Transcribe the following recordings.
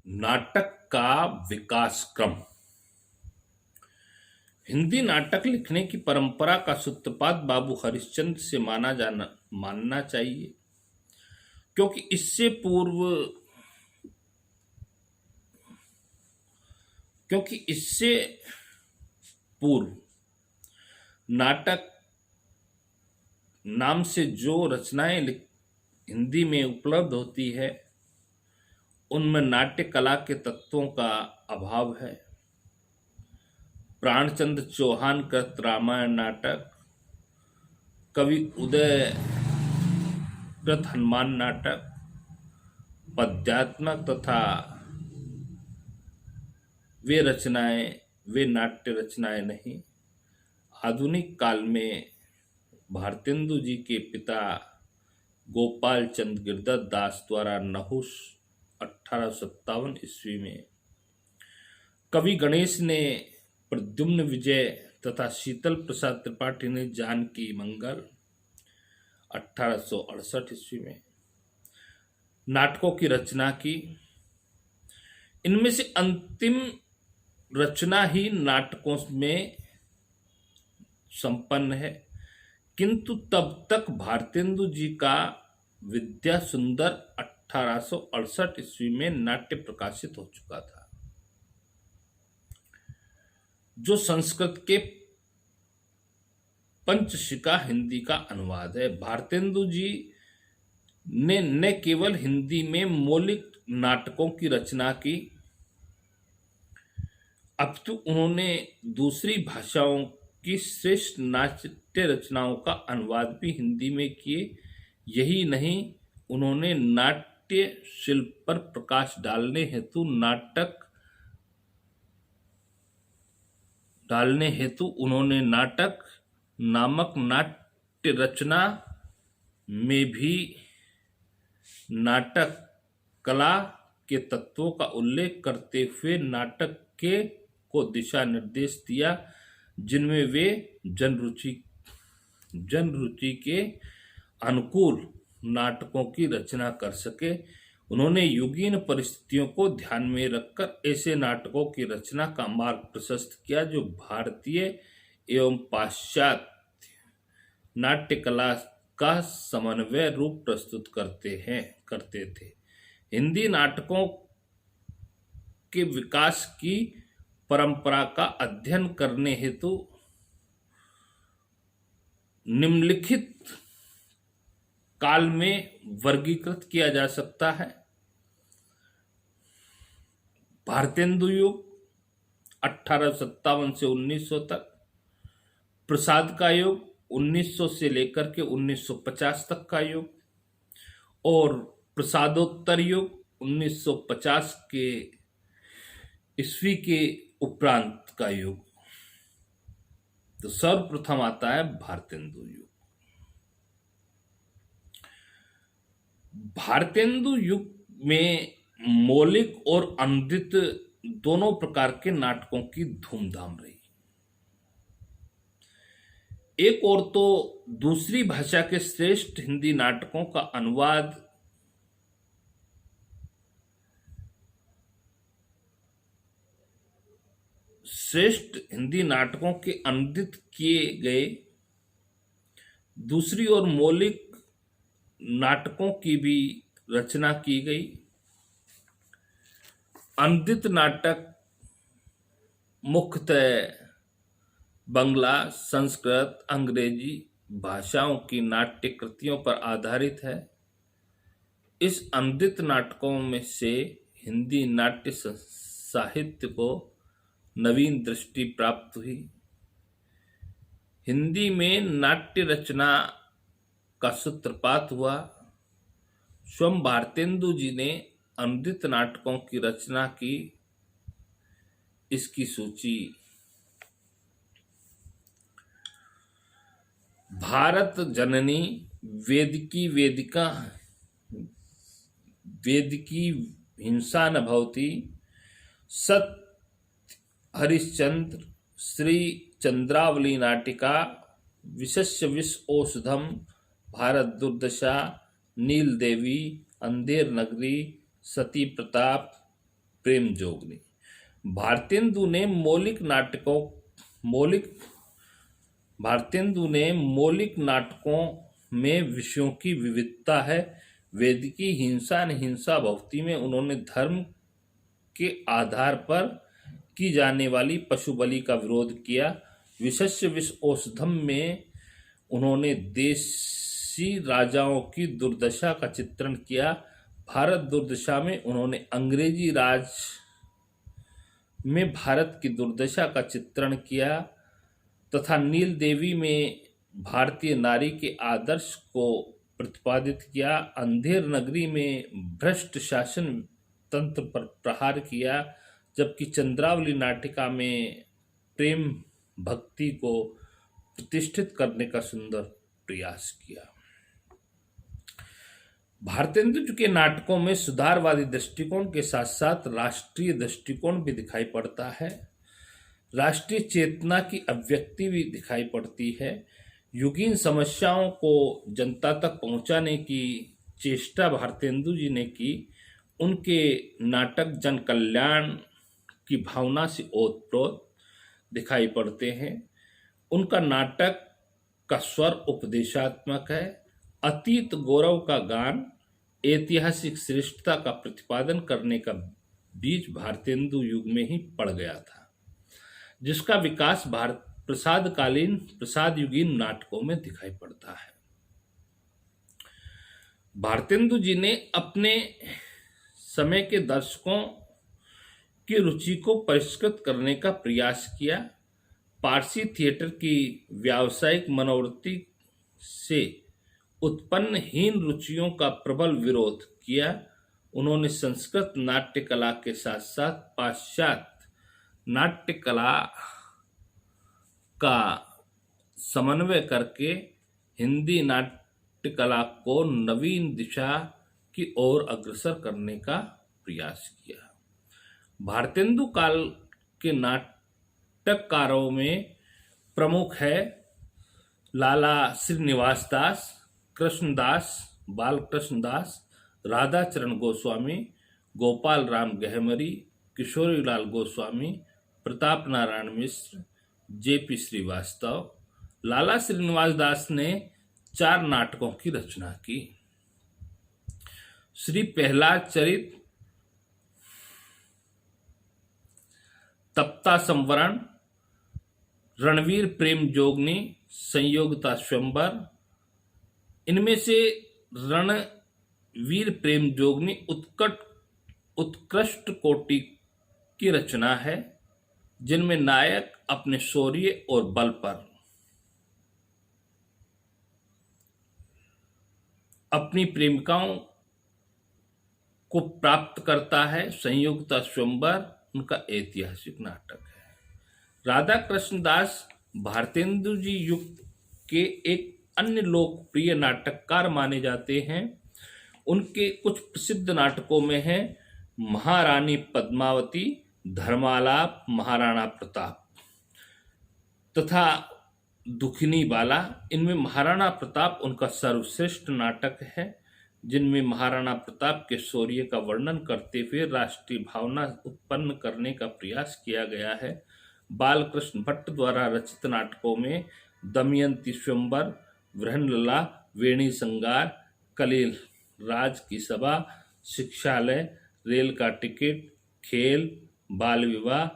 नाटक का विकास क्रम। हिंदी नाटक लिखने की परंपरा का सूत्रपात बाबू हरिश्चंद्र से मानना चाहिए, क्योंकि इससे पूर्व नाटक नाम से जो रचनाएं हिंदी में उपलब्ध होती है, उनमें नाट्य कला के तत्वों का अभाव है। प्राणचंद्र चौहान कृत रामायण नाटक, कवि उदय कृत हनुमान नाटक पद्यात्मक तथा वे नाट्य रचनाएं नहीं। आधुनिक काल में भारतेंदु जी के पिता गोपाल चंद गिरधर दास द्वारा नहुष 1857 ईस्वी में, कवि गणेश ने प्रद्युम्न विजय तथा शीतल प्रसाद त्रिपाठी ने जानकी मंगल 1868 ईस्वी में नाटकों की रचना की। इनमें से अंतिम रचना ही नाटकों में संपन्न है, किंतु तब तक भारतेंदु जी का विद्या सुंदर 1868 ईस्वी में नाट्य प्रकाशित हो चुका था, जो संस्कृत के पंचशिखा हिंदी का अनुवाद है। भारतेंदु जी ने न केवल हिंदी में मौलिक नाटकों की रचना की, अपितु उन्होंने दूसरी भाषाओं की श्रेष्ठ नाट्य रचनाओं का अनुवाद भी हिंदी में किए। यही नहीं, उन्होंने नाट्य शिल्प पर प्रकाश डालने हेतु उन्होंने नाटक नामक नाट्य रचना में भी नाटक कला के तत्वों का उल्लेख करते हुए नाटक को दिशा निर्देश दिया, जिनमें वे जनरुचि के अनुकूल नाटकों की रचना कर सके। उन्होंने युगीन परिस्थितियों को ध्यान में रखकर ऐसे नाटकों की रचना का मार्ग प्रशस्त किया, जो भारतीय एवं पाश्चात्य नाट्य कला का समन्वय रूप प्रस्तुत करते थे। हिंदी नाटकों के विकास की परंपरा का अध्ययन करने हेतु निम्नलिखित काल में वर्गीकृत किया जा सकता है। भारतेंदु युग 1857 से 1900 तक, प्रसाद का युग 1900 से लेकर के 1950 तक का युग, और प्रसादोत्तर युग 1950 के ईस्वी के उपरांत का युग। तो सर्वप्रथम आता है भारतेंदु युग। भारतेंदु युग में मौलिक और अनूदित दोनों प्रकार के नाटकों की धूमधाम रही। एक और तो दूसरी भाषा के श्रेष्ठ हिंदी नाटकों का अनुवाद श्रेष्ठ हिंदी नाटकों के अनुदित किए गए, दूसरी ओर मौलिक नाटकों की भी रचना की गई। अनुदित नाटक मुख्यतः बंगला, संस्कृत, अंग्रेजी भाषाओं की नाट्य कृतियों पर आधारित है। इस अनुदित नाटकों में से हिंदी नाट्य साहित्य को नवीन दृष्टि प्राप्त हुई। हिंदी में नाट्य रचना का सूत्रपात हुआ। स्वयं भारतेंदु जी ने अनुदित नाटकों की रचना की। इसकी सूची: भारत जननी, वेदिकी वेदिका, वेदिकी हिंसा न भवति, सत्य हरिश्चंद्र, श्री चंद्रावली नाटिका, विशस्य विष औषधम, भारत दुर्दशा, नील देवी, अंधेर नगरी, सती प्रताप, प्रेम जोगनी। भारतेंदु ने मौलिक नाटकों में विषयों की विविधता है। वेदिकी हिंसा अहिंसा भक्ति में उन्होंने धर्म के आधार पर की जाने वाली पशु बलि का विरोध किया। विशस्य विष औषधम में उन्होंने देशी राजाओं की दुर्दशा का चित्रण किया। भारत दुर्दशा में उन्होंने अंग्रेजी राज में भारत की दुर्दशा का चित्रण किया तथा नील देवी में भारतीय नारी के आदर्श को प्रतिपादित किया। अंधेर नगरी में भ्रष्ट शासन तंत्र पर प्रहार किया, जबकि चंद्रावली नाटिका में प्रेम भक्ति को प्रतिष्ठित करने का सुंदर प्रयास किया। भारतेंदु के नाटकों में सुधारवादी दृष्टिकोण के साथ साथ राष्ट्रीय दृष्टिकोण भी दिखाई पड़ता है। राष्ट्रीय चेतना की अभिव्यक्ति भी दिखाई पड़ती है। युगीन समस्याओं को जनता तक पहुंचाने की चेष्टा भारतेंदु जी ने की। उनके नाटक जन कल्याण की भावना से ओतप्रोत दिखाई पड़ते हैं। उनका नाटक का स्वर उपदेशात्मक है। अतीत गौरव का गान ऐतिहासिक श्रेष्ठता का प्रतिपादन करने का बीज भारतेंदु युग में ही पड़ गया था, जिसका विकास प्रसाद युगीन नाटकों में दिखाई पड़ता है। भारतेंदु जी ने अपने समय के दर्शकों की रुचि को परिष्कृत करने का प्रयास किया। पारसी थिएटर की व्यावसायिक मनोवृत्ति से उत्पन्न हीन रुचियों का प्रबल विरोध किया। उन्होंने संस्कृत नाट्य कला के साथ साथ पाश्चात्य नाट्य कला का समन्वय करके हिंदी नाट्य कला को नवीन दिशा की ओर अग्रसर करने का प्रयास किया। भारतेंदु काल के नाटककारों में प्रमुख है लाला श्रीनिवास दास, कृष्णदास, बालकृष्णदास, राधाचरण गोस्वामी, गोपाल राम गहमरी, किशोरीलाल गोस्वामी, प्रताप नारायण मिश्र, जेपी श्रीवास्तव। लाला श्रीनिवास दास ने 4 नाटकों की रचना की। श्री प्रहलाद चरित, तप्ता संवरण, रणवीर प्रेम जोगनी, संयोगता स्वयंवर। इनमें से रणवीर प्रेम जोगनी उत्कृष्ट कोटि की रचना है, जिनमें नायक अपने शौर्य और बल पर अपनी प्रेमिकाओं को प्राप्त करता है। संयोगता स्वयंवर उनका ऐतिहासिक नाटक है। राधा कृष्णदास भारतेंदु जी युग के एक अन्य लोकप्रिय नाटककार माने जाते हैं। उनके कुछ प्रसिद्ध नाटकों में हैं महारानी पद्मावती, धर्मालाप, महाराणा प्रताप तथा दुखनी बाला। इनमें महाराणा प्रताप उनका सर्वश्रेष्ठ नाटक है, जिनमें महाराणा प्रताप के शौर्य का वर्णन करते हुए राष्ट्रीय भावना उत्पन्न करने का प्रयास किया गया है। बालकृष्ण भट्ट द्वारा रचित नाटकों में दमयंती स्वयंवर, वृहणलला, वेणी संगार, कलिल राज की सभा, शिक्षालय, रेल का टिकट, खेल, बाल विवाह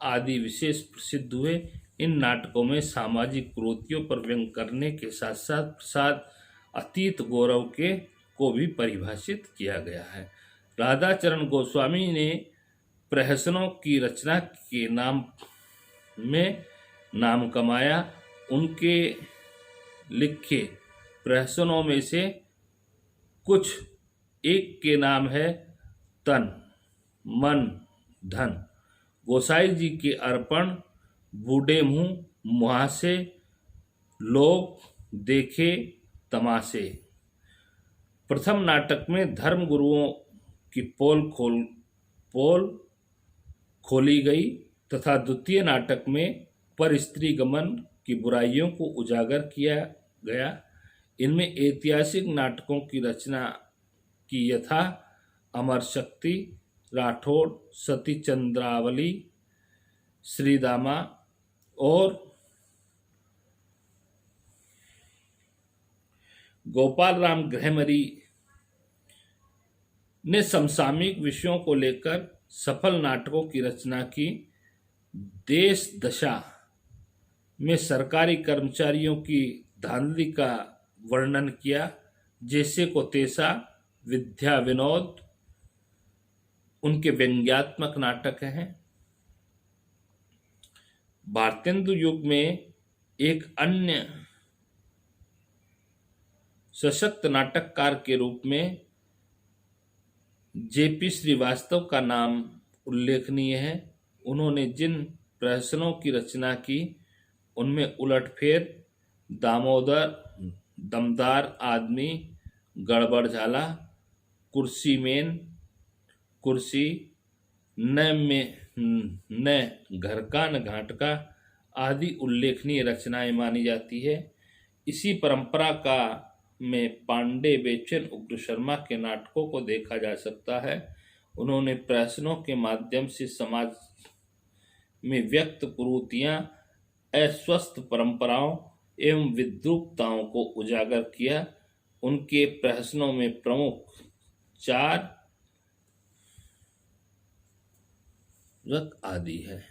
आदि विशेष प्रसिद्ध हुए। इन नाटकों में सामाजिक कुरीतियों पर व्यंग करने के साथ साथ प्रसाद अतीत गौरव को भी परिभाषित किया गया है। राधाचरण गोस्वामी ने प्रहसनों की रचना के नाम में नाम कमाया। उनके लिखे प्रहसनों में से कुछ एक के नाम है तन मन धन, गोसाई जी के अर्पण, बूढ़े मुंह मुहासे, लोग देखे तमाशे। प्रथम नाटक में धर्म गुरुओं की पोल खोली गई तथा द्वितीय नाटक में पर स्त्री गमन की बुराइयों को उजागर किया गया। इनमें ऐतिहासिक नाटकों की रचना की यथा अमर शक्ति, राठौड़, सती चंद्रावली, श्रीदामा और गोपाल राम गृहमरी ने समसामयिक विषयों को लेकर सफल नाटकों की रचना की। देश दशा में सरकारी कर्मचारियों की धांधली का वर्णन किया, जैसे को तेसा, विद्या विनोद उनके व्यंग्यात्मक नाटक हैं। भारतेंदु युग में एक अन्य सशक्त नाटककार के रूप में जेपी श्रीवास्तव का नाम उल्लेखनीय है। उन्होंने जिन प्रहसनों की रचना की उनमें उलटफेर, दामोदर, दमदार आदमी, गड़बड़ झाला, कुर्सी मेन, कुर्सी, न घर का न घाट का आदि उल्लेखनीय रचनाएं मानी जाती है। इसी परंपरा का में पांडे, बेचन, उग्र शर्मा के नाटकों को देखा जा सकता है। उन्होंने प्रहसनों के माध्यम से समाज में व्यक्त कुरीतियां, अस्वस्थ परंपराओं एवं विद्रूपताओं को उजागर किया। उनके प्रहसनों में प्रमुख 4 रक आदि है।